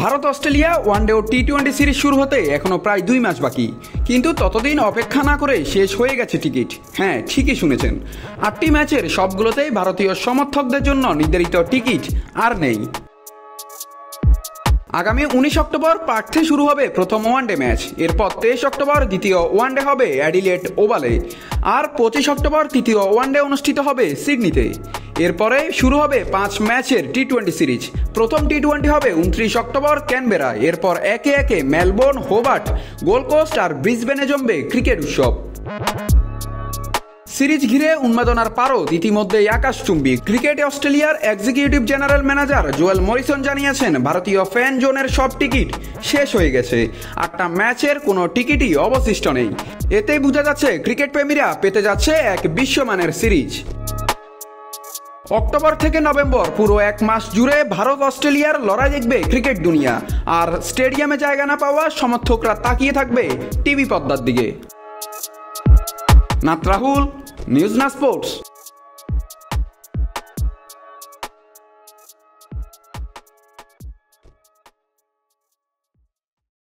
Bharat Australia one day ও টি-20 series শুরু হতে এখনো প্রায় 2 ম্যাচ বাকি, কিন্তু ততদিন অপেক্ষা না করে শেষ হয়ে গেছে টিকিট। হ্যাঁ, ঠিকই শুনেছেন, 8টি ম্যাচের সবগুলোতেই ভারতীয় সমর্থকদের জন্য নির্ধারিত টিকিট আর নেই। আগামী 19 অক্টোবর পার্থে শুরু হবে প্রথম ওয়ানডে ম্যাচ, এরপর 23 অক্টোবর দ্বিতীয় ওয়ানডে হবে অ্যাডিলেড ওভালে, আর 25 অক্টোবর তৃতীয় ওয়ানডে অনুষ্ঠিত হবে সিডনিতে। এরপরে শুরু হবে 5 ম্যাচের টি-20 সিরিজ। প্রথম টি-20 হবে 29 অক্টোবর ক্যানবেরায়, এরপর একে একে মেলবোর্ন, হোবার্ট, গোল্ড কোস্ট আর ব্রিসবেনে জমবে ক্রিকেট উৎসব। সিরিজ ঘিরে উন্মাদনার পারদ ইতিমধ্যেই আকাশচুম্বী। ক্রিকেট অস্ট্রেলিয়ার executive general manager Joel Morrison জানিয়েছেন, ভারতীয় ফ্যান জোনের সব টিকিট শেষ হয়ে গেছে, 8টা ম্যাচের কোনো টিকিটই অবশিষ্ট নেই। এতেই বোঝা যাচ্ছে ক্রিকেট প্রেমীরা পেতে যাচ্ছে এক বিশ্বমানের সিরিজ। অক্টোবর থেকে নভেম্বর পুরো 1 মাস জুড়ে ভারত অস্ট্রেলিয়ার লড়াই দেখবে ক্রিকেট দুনিয়া, আর স্টেডিয়ামে জায়গা না পাওয়া সমর্থকরা তাকিয়ে থাকবে টিভি পর্দার দিকে। নাথ রাহুল, নিউজ না স্পোর্টস।